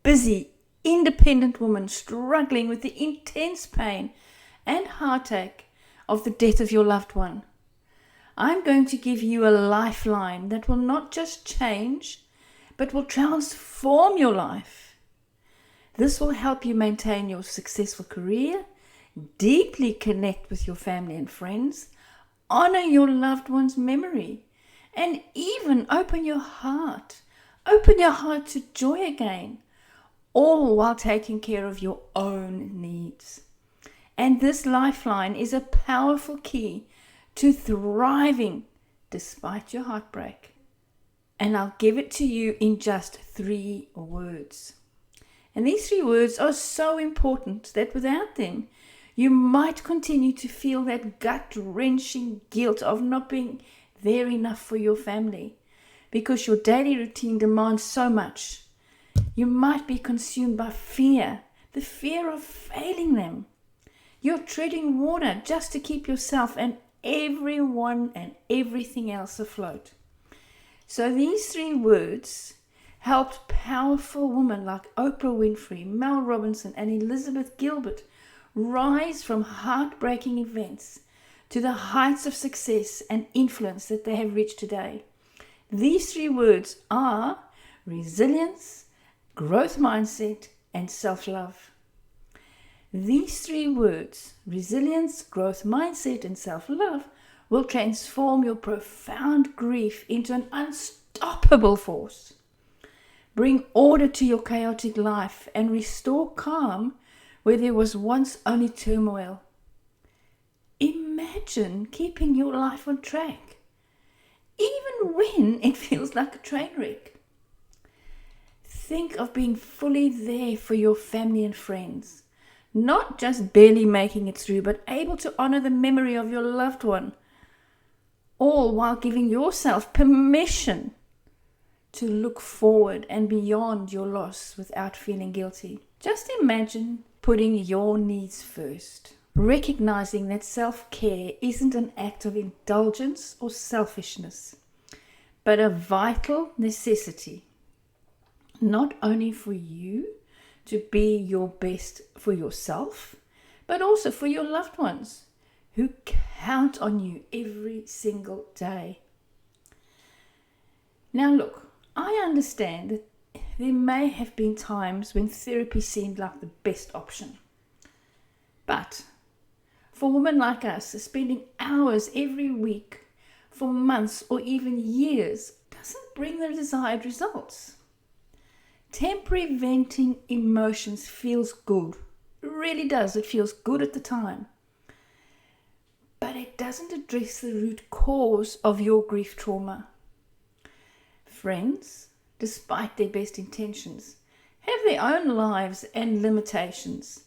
busy, independent woman struggling with the intense pain and heartache of the death of your loved one, I'm going to give you a lifeline that will not just change, but will transform your life. This will help you maintain your successful career, deeply connect with your family and friends, honor your loved one's memory, and even open your heart to joy again, all while taking care of your own needs. And this lifeline is a powerful key to thriving despite your heartbreak. And I'll give it to you in just 3 words. And these 3 words are so important that without them, you might continue to feel that gut-wrenching guilt of not being there enough for your family because your daily routine demands so much. You might be consumed by fear, the fear of failing them. You're treading water just to keep yourself and everyone and everything else afloat. So these 3 words helped powerful women like Oprah Winfrey, Mel Robinson, and Elizabeth Gilbert rise from heartbreaking events to the heights of success and influence that they have reached today. These 3 words are resilience, growth mindset, and self-love. These 3 words, resilience, growth mindset, and self-love, will transform your profound grief into an unstoppable force. Bring order to your chaotic life and restore calm where there was once only turmoil. Imagine keeping your life on track, even when it feels like a train wreck. Think of being fully there for your family and friends, not just barely making it through, but able to honor the memory of your loved one, all while giving yourself permission to look forward and beyond your loss without feeling guilty. Just imagine putting your needs first, recognizing that self-care isn't an act of indulgence or selfishness, but a vital necessity, not only for you to be your best for yourself, but also for your loved ones who count on you every single day. Now look, I understand that there may have been times when therapy seemed like the best option. But for women like us, spending hours every week for months or even years doesn't bring the desired results. Temporary venting emotions feels good. It really does. It feels good at the time. But it doesn't address the root cause of your grief trauma. Friends, despite their best intentions, have their own lives and limitations.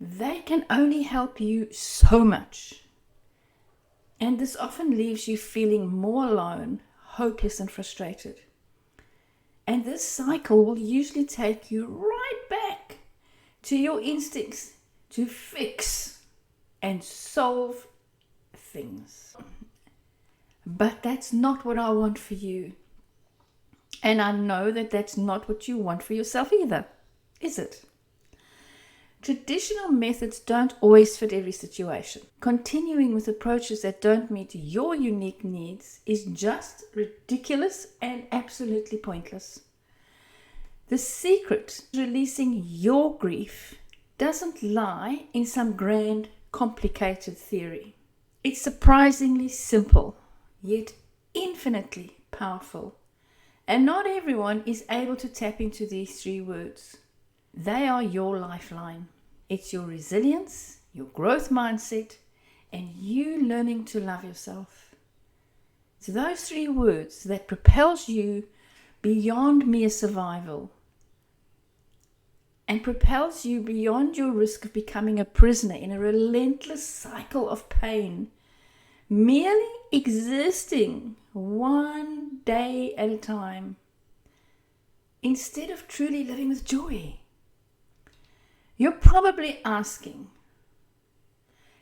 They can only help you so much. And this often leaves you feeling more alone, hopeless, and frustrated. And this cycle will usually take you right back to your instincts to fix and solve things. But that's not what I want for you. And I know that that's not what you want for yourself either, is it? Traditional methods don't always fit every situation. Continuing with approaches that don't meet your unique needs is just ridiculous and absolutely pointless. The secret to releasing your grief doesn't lie in some grand, complicated theory. It's surprisingly simple, yet infinitely powerful. And not everyone is able to tap into these 3 words. They are your lifeline. It's your resilience, your growth mindset, and you learning to love yourself. It's those 3 words that propels you beyond mere survival and propels you beyond your risk of becoming a prisoner in a relentless cycle of pain, merely existing one day at a time, instead of truly living with joy. You're probably asking,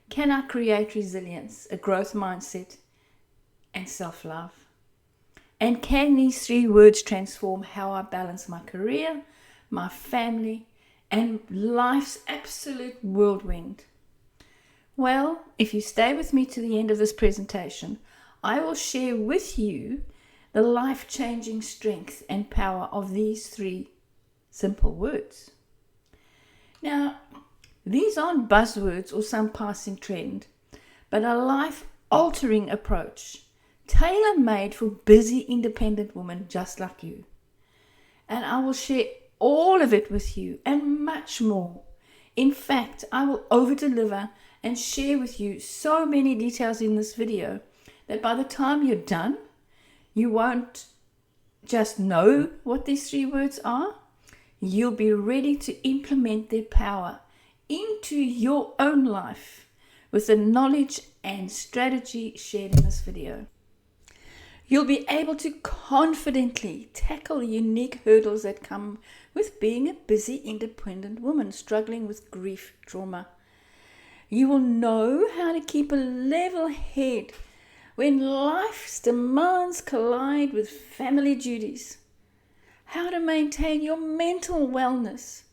can I create resilience, a growth mindset, and self-love? And can these 3 words transform how I balance my career, my family, and life's absolute whirlwind? Well, if you stay with me to the end of this presentation, I will share with you the life-changing strength and power of these 3 simple words. Now, these aren't buzzwords or some passing trend, but a life-altering approach, tailor-made for busy, independent women just like you. And I will share all of it with you and much more. In fact, I will over-deliver and share with you so many details in this video that by the time you're done, you won't just know what these 3 words are, you'll be ready to implement their power into your own life with the knowledge and strategy shared in this video. You'll be able to confidently tackle the unique hurdles that come with being a busy, independent woman struggling with grief trauma. You will know how to keep a level head when life's demands collide with family duties, how to maintain your mental wellness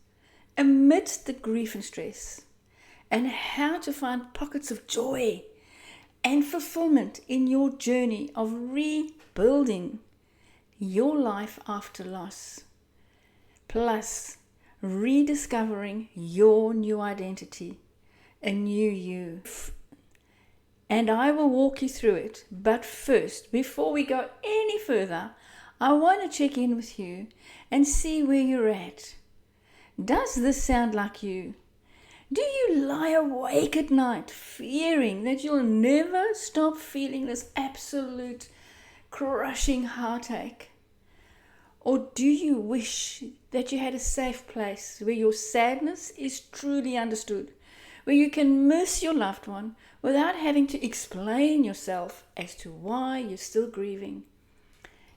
amidst the grief and stress, and how to find pockets of joy and fulfillment in your journey of rebuilding your life after loss, plus rediscovering your new identity, a new you. And I will walk you through it. But first, before we go any further, I want to check in with you and see where you're at. Does this sound like you? Do you lie awake at night fearing that you'll never stop feeling this absolute crushing heartache? Or do you wish that you had a safe place where your sadness is truly understood, where you can miss your loved one without having to explain yourself as to why you're still grieving?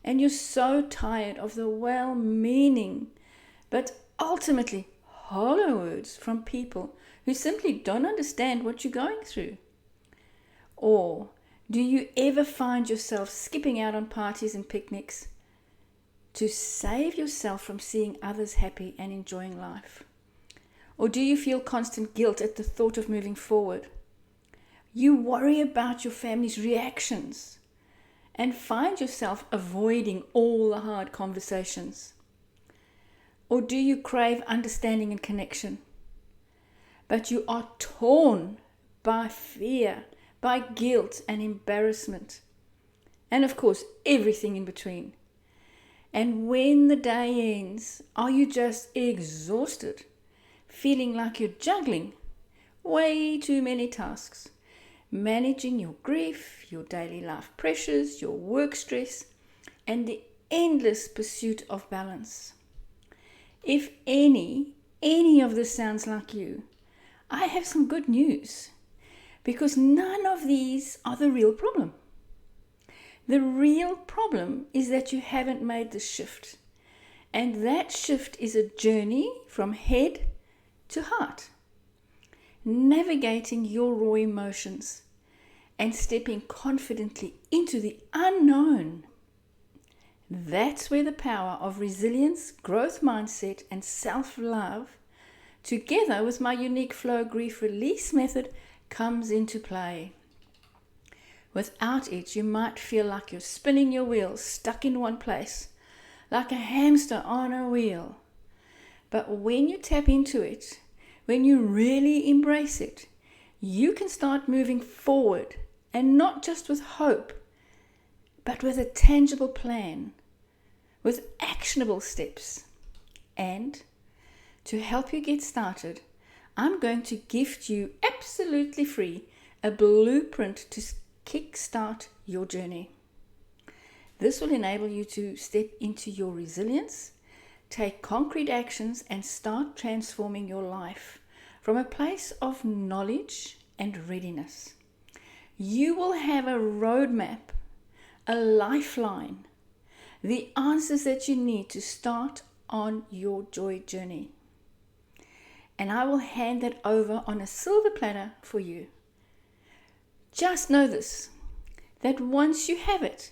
And you're so tired of the well-meaning but ultimately hollow words from people who simply don't understand what you're going through? Or do you ever find yourself skipping out on parties and picnics to save yourself from seeing others happy and enjoying life? Or do you feel constant guilt at the thought of moving forward? You worry about your family's reactions and find yourself avoiding all the hard conversations. Or do you crave understanding and connection, but you are torn by fear, by guilt and embarrassment, and of course everything in between? And when the day ends, are you just exhausted, feeling like you're juggling way too many tasks, managing your grief, your daily life pressures, your work stress, and the endless pursuit of balance? If any of this sounds like you, I have some good news, because none of these are the real problem. The real problem is that you haven't made the shift, and that shift is a journey from head to heart, navigating your raw emotions and stepping confidently into the unknown. That's where the power of resilience, growth mindset, and self-love, together with my unique flow grief release method, comes into play. Without it, you might feel like you're spinning your wheels, stuck in one place, like a hamster on a wheel. But when you tap into it, when you really embrace it, you can start moving forward, and not just with hope, but with a tangible plan, with actionable steps. And to help you get started, I'm going to gift you absolutely free a blueprint to kickstart your journey. This will enable you to step into your resilience, take concrete actions, and start transforming your life from a place of knowledge and readiness. You will have a roadmap, a lifeline, the answers that you need to start on your joy journey. And I will hand that over on a silver platter for you. Just know this, that once you have it,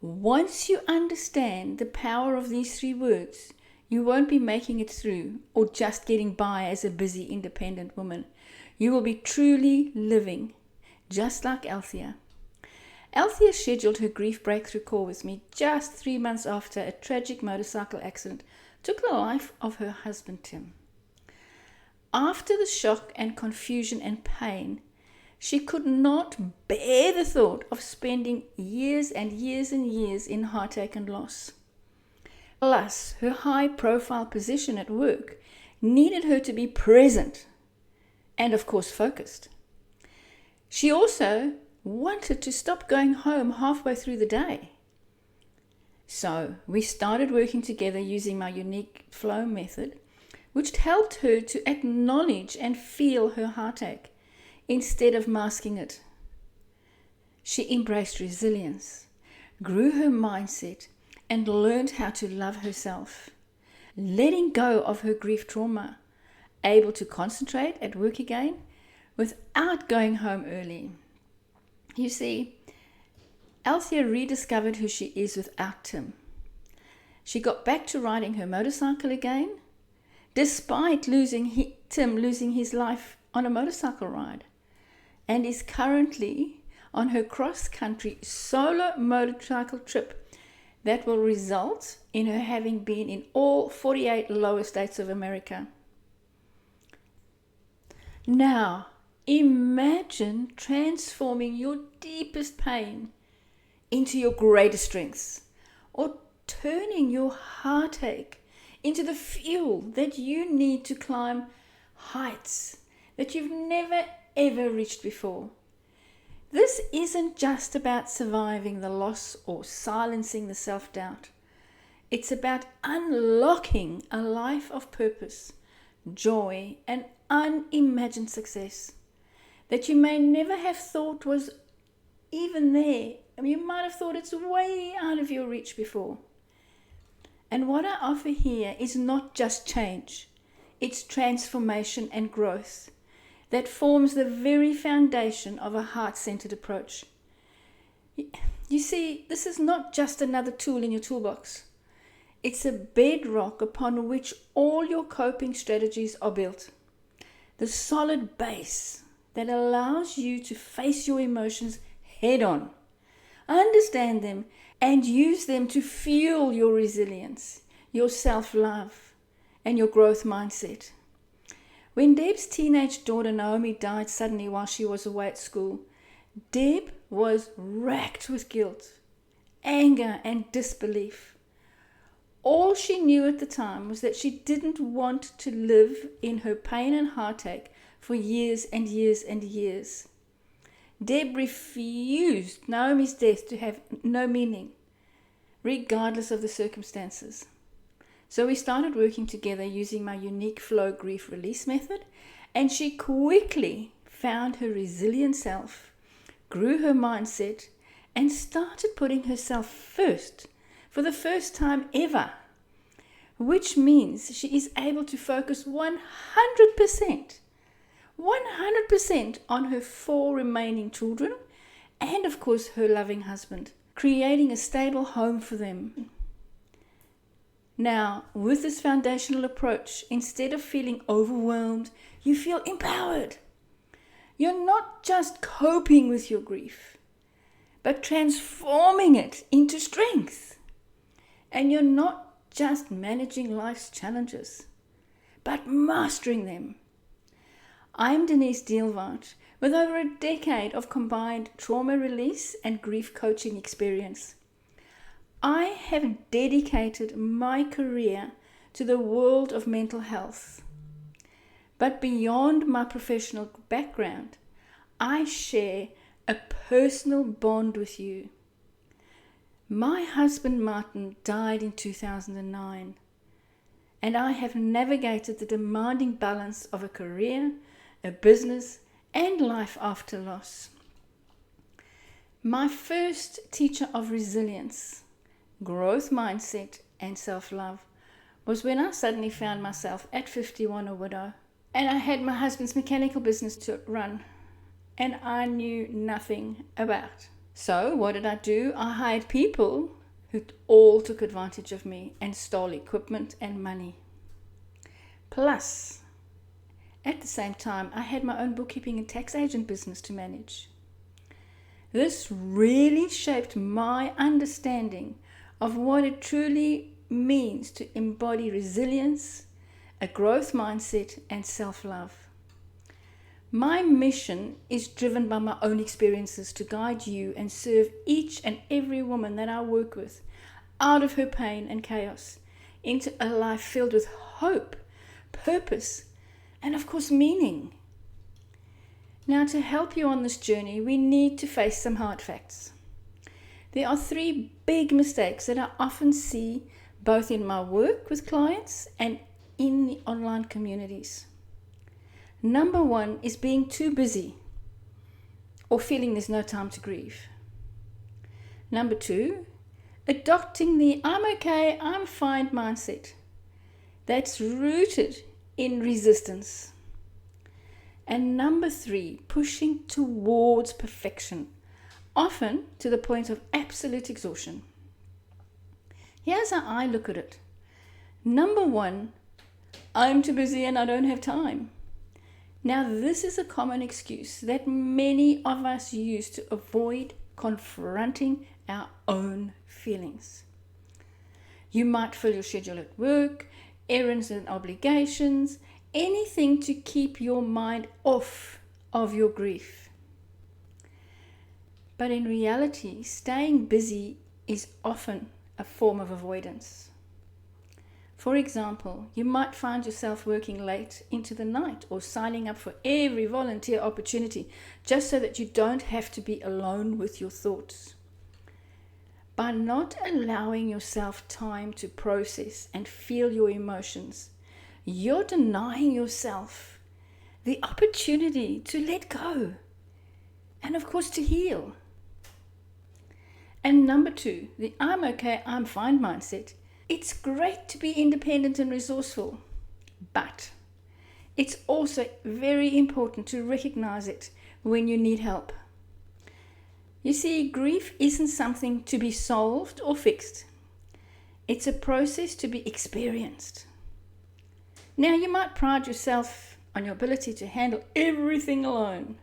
Once you understand the power of these 3 words, you won't be making it through or just getting by as a busy independent woman. You will be truly living, just like Althea. Althea scheduled her grief breakthrough call with me just 3 months after a tragic motorcycle accident took the life of her husband Tim. After the shock and confusion and pain, she could not bear the thought of spending years and years and years in heartache and loss. Plus, her high-profile position at work needed her to be present and, of course, focused. She also wanted to stop going home halfway through the day. So we started working together using my unique flow method, which helped her to acknowledge and feel her heartache instead of masking it. She embraced resilience, grew her mindset, and learned how to love herself, letting go of her grief trauma, able to concentrate at work again without going home early. You see, Althea rediscovered who she is without Tim. She got back to riding her motorcycle again, despite Tim losing his life on a motorcycle ride, and is currently on her cross-country solo motorcycle trip that will result in her having been in all 48 lower states of America. Now, imagine transforming your deepest pain into your greatest strengths, or turning your heartache into the fuel that you need to climb heights that you've never ever reached before. This isn't just about surviving the loss or silencing the self-doubt. It's about unlocking a life of purpose, joy, and unimagined success that you may never have thought was even there. You might have thought it's way out of your reach before. And what I offer here is not just change, it's transformation and growth that forms the very foundation of a heart-centered approach. You see, this is not just another tool in your toolbox. It's a bedrock upon which all your coping strategies are built. The solid base that allows you to face your emotions head on, understand them, and use them to fuel your resilience, your self-love, and your growth mindset. When Deb's teenage daughter Naomi died suddenly while she was away at school, Deb was racked with guilt, anger, and disbelief. All she knew at the time was that she didn't want to live in her pain and heartache for years and years and years. Deb refused Naomi's death to have no meaning, regardless of the circumstances. So we started working together using my unique flow grief release method, and she quickly found her resilient self, grew her mindset, and started putting herself first for the first time ever, which means she is able to focus 100% on her 4 remaining children and, of course, her loving husband, creating a stable home for them. Now, with this foundational approach, instead of feeling overwhelmed, you feel empowered. You're not just coping with your grief, but transforming it into strength. And you're not just managing life's challenges, but mastering them. I'm Denise Deelwaert, with over a decade of combined trauma release and grief coaching experience. I have dedicated my career to the world of mental health. But beyond my professional background, I share a personal bond with you. My husband Martin died in 2009, and I have navigated the demanding balance of a career, a business, and life after loss. My first teacher of resilience, growth mindset, and self-love was when I suddenly found myself at 51 a widow, and I had my husband's mechanical business to run, and I knew nothing about So what did I do? I hired people who all took advantage of me and stole equipment and money. Plus, at the same time, I had my own bookkeeping and tax agent business to manage. This really shaped my understanding of what it truly means to embody resilience, a growth mindset, and self-love. My mission is driven by my own experiences to guide you and serve each and every woman that I work with out of her pain and chaos into a life filled with hope, purpose, and of course meaning. Now, to help you on this journey, we need to face some hard facts. There are 3 big mistakes that I often see both in my work with clients and in the online communities. Number 1 is being too busy or feeling there's no time to grieve. Number 2, adopting the I'm okay, I'm fine mindset that's rooted in resistance. And number 3, pushing towards perfection, often to the point of absolute exhaustion. Here's how I look at it. Number 1, I'm too busy and I don't have time. Now, this is a common excuse that many of us use to avoid confronting our own feelings. You might fill your schedule at work, errands and obligations, anything to keep your mind off of your grief. But in reality, staying busy is often a form of avoidance. For example, you might find yourself working late into the night or signing up for every volunteer opportunity just so that you don't have to be alone with your thoughts. By not allowing yourself time to process and feel your emotions, you're denying yourself the opportunity to let go and, of course, to heal. And number 2, the I'm okay, I'm fine mindset. It's great to be independent and resourceful, but it's also very important to recognize it when you need help. You see, grief isn't something to be solved or fixed. It's a process to be experienced. Now, you might pride yourself on your ability to handle everything alone.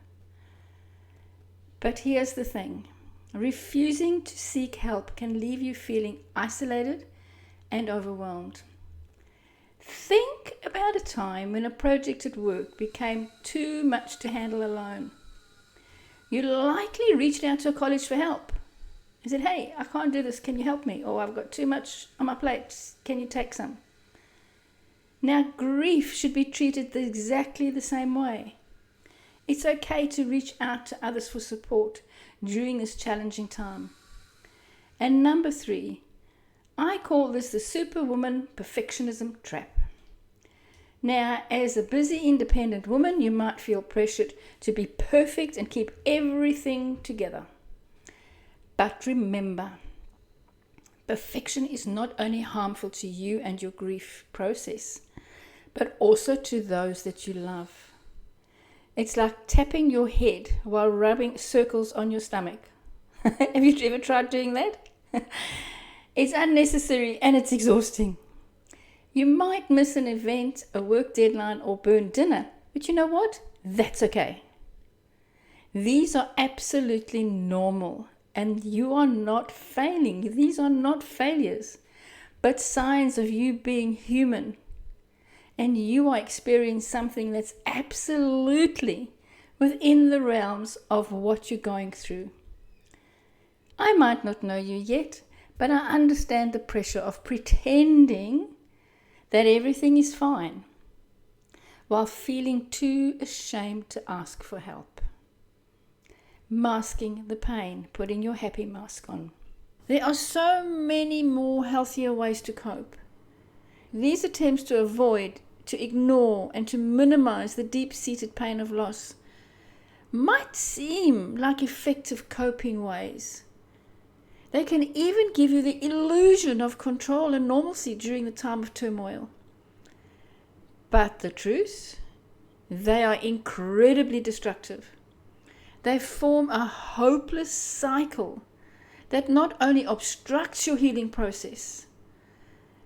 But here's the thing. Refusing to seek help can leave you feeling isolated and overwhelmed. Think about a time when a project at work became too much to handle alone. You likely reached out to a college for help. You said, hey, I can't do this, can you help me? Or I've got too much on my plate, can you take some? Now, grief should be treated exactly the same way. It's okay to reach out to others for support during this challenging time. And number 3, I call this the superwoman perfectionism trap. Now, as a busy independent woman, you might feel pressured to be perfect and keep everything together. But remember, perfection is not only harmful to you and your grief process, but also to those that you love. It's like tapping your head while rubbing circles on your stomach. Have you ever tried doing that? It's unnecessary and it's exhausting. You might miss an event, a work deadline, or burn dinner, but you know what? That's okay. These are absolutely normal, and you are not failing. These are not failures, but signs of you being human. And you are experiencing something that's absolutely within the realms of what you're going through. I might not know you yet, but I understand the pressure of pretending that everything is fine while feeling too ashamed to ask for help. Masking the pain, putting your happy mask on. There are so many more healthier ways to cope. These attempts to avoid, to ignore, and to minimize the deep-seated pain of loss might seem like effective coping ways. They can even give you the illusion of control and normalcy during the time of turmoil. But the truth, they are incredibly destructive. They form a hopeless cycle that not only obstructs your healing process,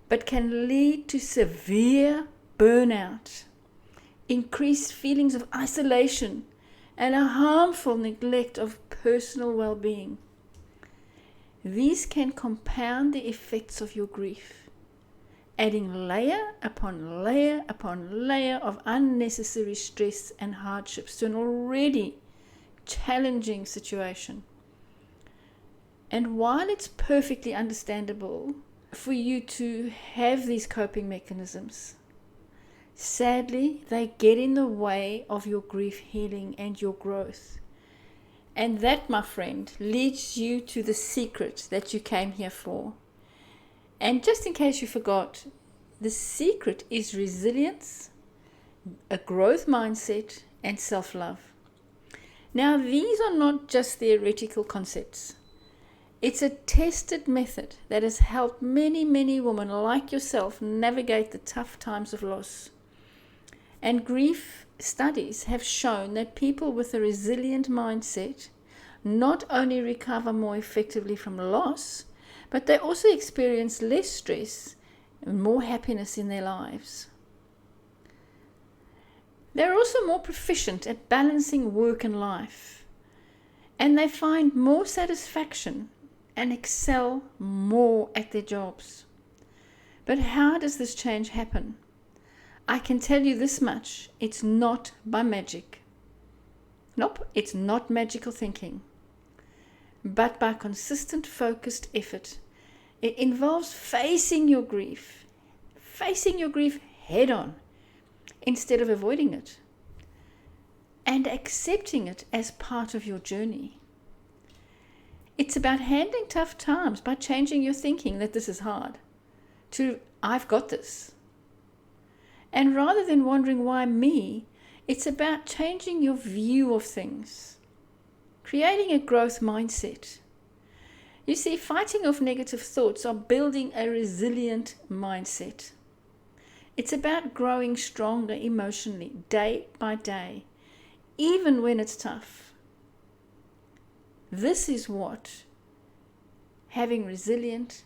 but can lead to severe burnout, increased feelings of isolation, and a harmful neglect of personal well-being. These can compound the effects of your grief, adding layer upon layer upon layer of unnecessary stress and hardships to an already challenging situation. And while it's perfectly understandable for you to have these coping mechanisms, sadly, they get in the way of your grief healing and your growth. And that, my friend, leads you to the secret that you came here for. And just in case you forgot, the secret is resilience, a growth mindset, and self-love. Now, these are not just theoretical concepts. It's a tested method that has helped many, many women like yourself navigate the tough times of loss. And grief studies have shown that people with a resilient mindset not only recover more effectively from loss, but they also experience less stress and more happiness in their lives. They're also more proficient at balancing work and life, and they find more satisfaction and excel more at their jobs. But how does this change happen? I can tell you this much: it's not by magic. Nope, it's not magical thinking, but by consistent, focused effort. It involves facing your grief head on, instead of avoiding it, and accepting it as part of your journey. It's about handling tough times by changing your thinking that this is hard to I've got this. And rather than wondering why me, it's about changing your view of things, creating a growth mindset. You see, fighting off negative thoughts or building a resilient mindset. It's about growing stronger emotionally, day by day, even when it's tough. This is what having resilient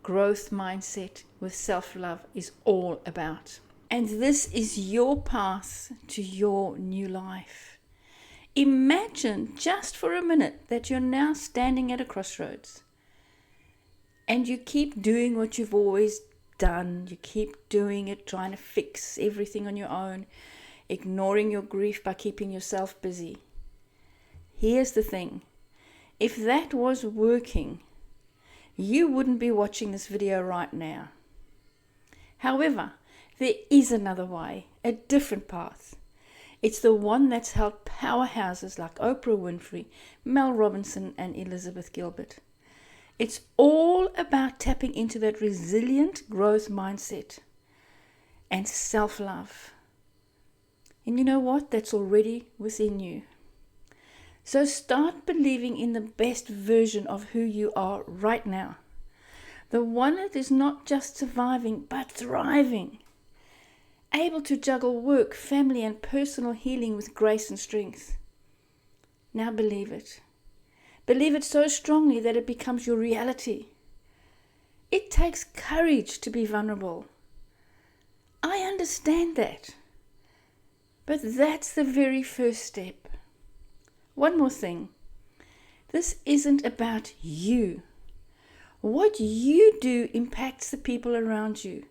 growth mindset with self-love is all about. And this is your path to your new life. Imagine just for a minute that you're now standing at a crossroads and you keep doing what you've always done. You keep doing it, trying to fix everything on your own, ignoring your grief by keeping yourself busy. Here's the thing. If that was working, you wouldn't be watching this video right now. However, there is another way, a different path. It's the one that's helped powerhouses like Oprah Winfrey, Mel Robinson, and Elizabeth Gilbert. It's all about tapping into that resilient growth mindset and self-love. And you know what? That's already within you. So start believing in the best version of who you are right now. The one that is not just surviving, but thriving. Able to juggle work, family, and personal healing with grace and strength. Now believe it. Believe it so strongly that it becomes your reality. It takes courage to be vulnerable. I understand that. But that's the very first step. One more thing. This isn't about you. What you do impacts the people around you,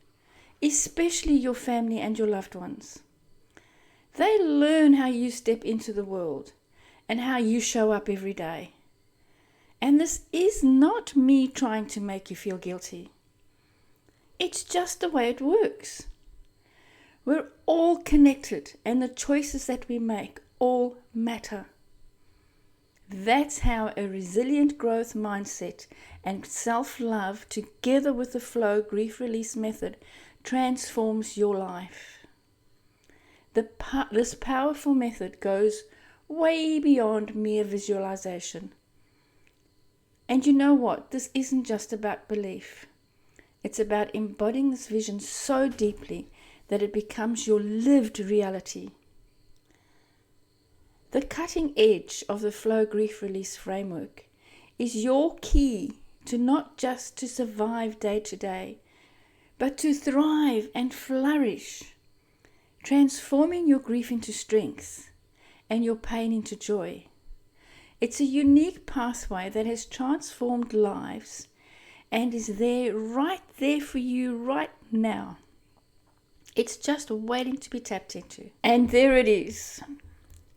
especially your family and your loved ones. They learn how you step into the world and how you show up every day. And this is not me trying to make you feel guilty. It's just the way it works. We're all connected, and the choices that we make all matter. That's how a resilient growth mindset and self-love, together with the flow grief release method, transforms your life. This powerful method goes way beyond mere visualization. And you know what? This isn't just about belief. It's about embodying this vision so deeply that it becomes your lived reality. The cutting edge of the Flow Grief Release framework is your key to not just to survive day to day, but to thrive and flourish, transforming your grief into strength and your pain into joy. It's a unique pathway that has transformed lives and is right there for you right now. It's just waiting to be tapped into. And there it is.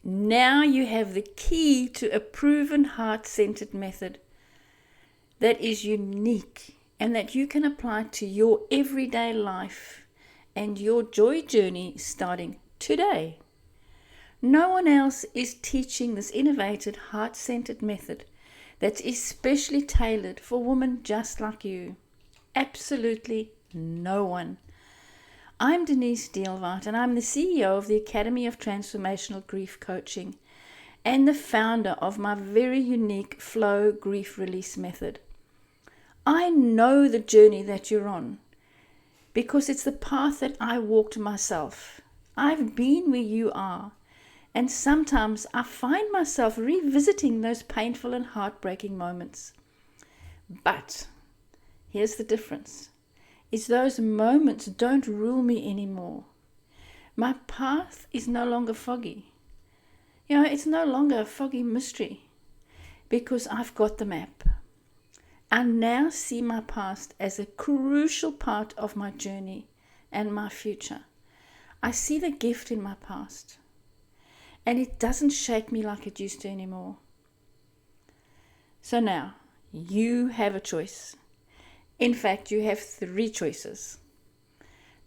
Now you have the key to a proven heart-centered method that is unique and that you can apply to your everyday life and your joy journey starting today. No one else is teaching this innovative heart-centered method that's especially tailored for women just like you. Absolutely no one. I'm Denise Deelwaert, and I'm the CEO of the Academy of Transformational Grief Coaching and the founder of my very unique Flow Grief Release method. I know the journey that you're on because it's the path that I walked myself. I've been where you are, and sometimes I find myself revisiting those painful and heartbreaking moments. But here's the difference. Is those moments don't rule me anymore. My path is no longer foggy. It's no longer a foggy mystery because I've got the map. I now see my past as a crucial part of my journey and my future. I see the gift in my past, and it doesn't shake me like it used to anymore. So now, you have a choice. In fact, you have 3 choices.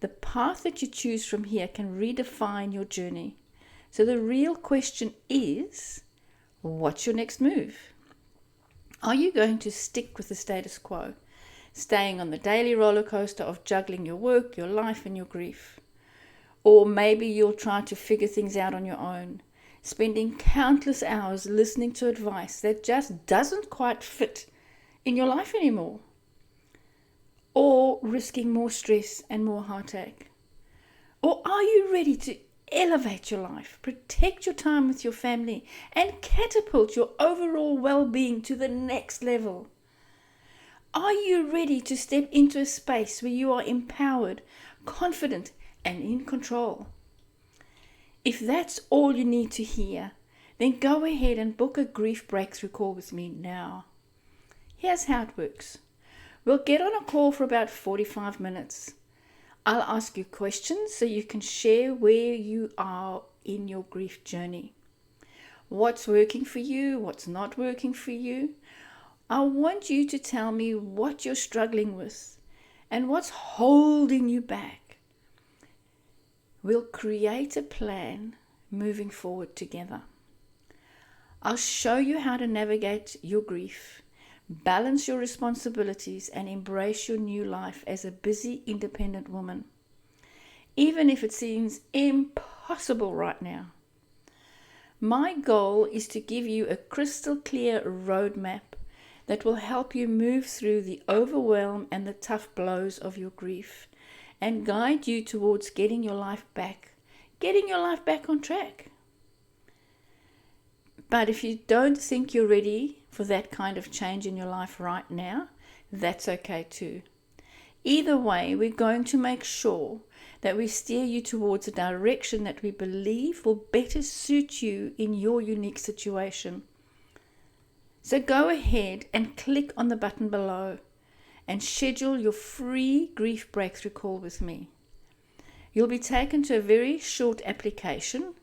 The path that you choose from here can redefine your journey. So the real question is, what's your next move? Are you going to stick with the status quo, staying on the daily roller coaster of juggling your work, your life, and your grief? Or maybe you'll try to figure things out on your own, spending countless hours listening to advice that just doesn't quite fit in your life anymore. Or risking more stress and more heartache? Or are you ready to elevate your life, protect your time with your family, and catapult your overall well-being to the next level? Are you ready to step into a space where you are empowered, confident, and in control? If that's all you need to hear, then go ahead and book a grief breakthrough call with me now. Here's how it works. We'll get on a call for about 45 minutes. I'll ask you questions so you can share where you are in your grief journey. What's working for you? What's not working for you? I want you to tell me what you're struggling with and what's holding you back. We'll create a plan moving forward together. I'll show you how to navigate your grief, balance your responsibilities, and embrace your new life as a busy, independent woman, even if it seems impossible right now. My goal is to give you a crystal clear roadmap that will help you move through the overwhelm and the tough blows of your grief and guide you towards getting your life back on track. But if you don't think you're ready for that kind of change in your life right now, that's okay too. Either way, we're going to make sure that we steer you towards a direction that we believe will better suit you in your unique situation. So go ahead and click on the button below and schedule your free grief breakthrough call with me. You'll be taken to a very short application,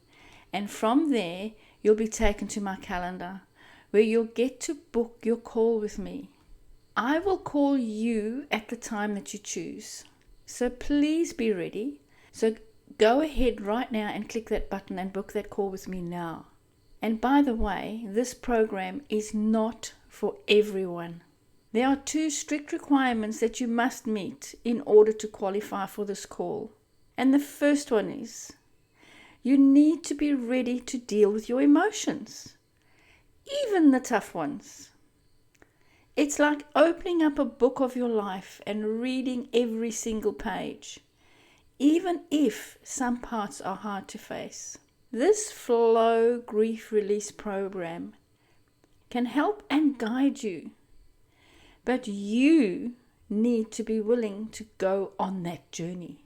and from there you'll be taken to my calendar where you'll get to book your call with me. I will call you at the time that you choose. So please be ready. So go ahead right now and click that button and book that call with me now. And by the way, this program is not for everyone. There are 2 strict requirements that you must meet in order to qualify for this call. And the first one is, you need to be ready to deal with your emotions, even the tough ones. It's like opening up a book of your life and reading every single page, even if some parts are hard to face. This flow grief release program can help and guide you, but you need to be willing to go on that journey.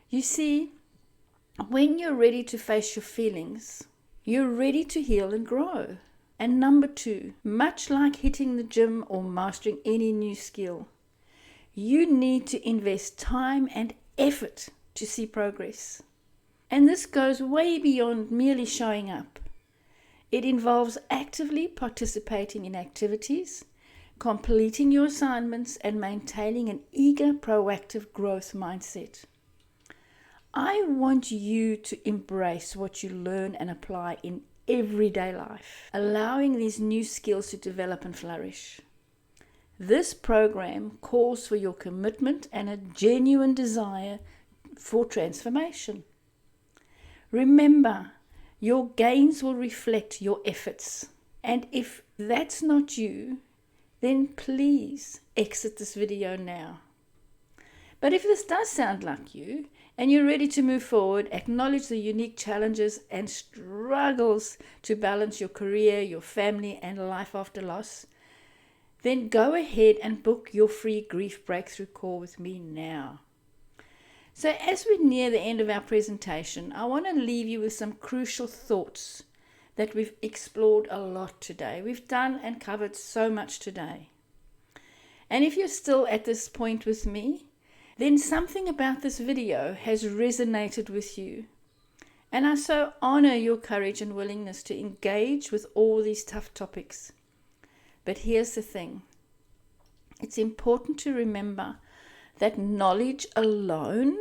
You see, when you're ready to face your feelings, you're ready to heal and grow. And number 2, much like hitting the gym or mastering any new skill, you need to invest time and effort to see progress. And this goes way beyond merely showing up. It involves actively participating in activities, completing your assignments, and maintaining an eager, proactive growth mindset. I want you to embrace what you learn and apply in everyday life, allowing these new skills to develop and flourish. This program calls for your commitment and a genuine desire for transformation. Remember, your gains will reflect your efforts. And if that's not you, then please exit this video now. But if this does sound like you, and you're ready to move forward, acknowledge the unique challenges and struggles to balance your career, your family, and life after loss, then go ahead and book your free grief breakthrough call with me now. So as we near the end of our presentation, I want to leave you with some crucial thoughts that we've explored a lot today. We've done and covered so much today. And if you're still at this point with me, then something about this video has resonated with you. And I so honor your courage and willingness to engage with all these tough topics. But here's the thing. It's important to remember that knowledge alone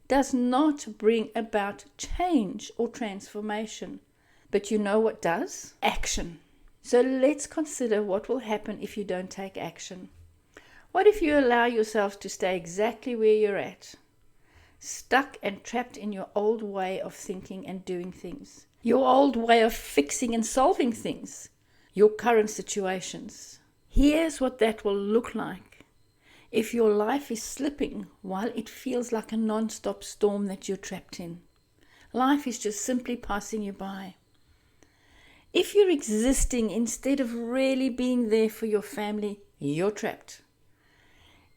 does not bring about change or transformation. But you know what does? Action. So let's consider what will happen if you don't take action. What if you allow yourself to stay exactly where you're at, stuck and trapped in your old way of thinking and doing things, your old way of fixing and solving things, your current situations? Here's what that will look like if your life is slipping while it feels like a non-stop storm that you're trapped in. Life is just simply passing you by. If you're existing instead of really being there for your family, you're trapped.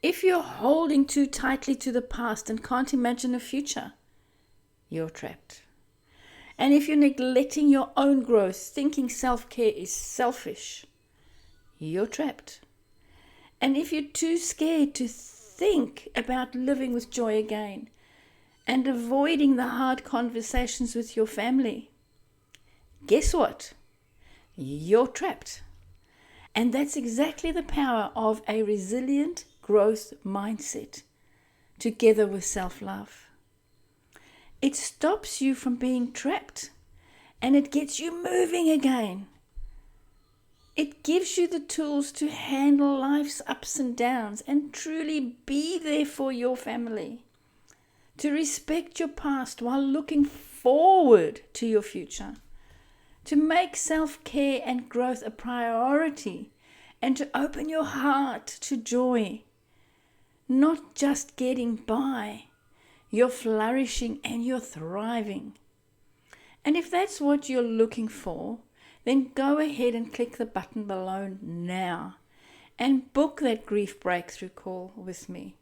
If you're holding too tightly to the past and can't imagine a future, you're trapped. And if you're neglecting your own growth, thinking self-care is selfish, you're trapped. And if you're too scared to think about living with joy again and avoiding the hard conversations with your family, guess what? You're trapped. And that's exactly the power of a resilient growth mindset together with self-love. It stops you from being trapped and it gets you moving again. It gives you the tools to handle life's ups and downs and truly be there for your family, to respect your past while looking forward to your future, to make self-care and growth a priority, and to open your heart to joy. Not just getting by, you're flourishing and you're thriving. And if that's what you're looking for, then go ahead and click the button below now and book that grief breakthrough call with me.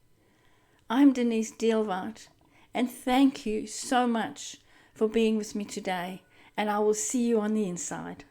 I'm Denise Deelwaard, and thank you so much for being with me today, and I will see you on the inside.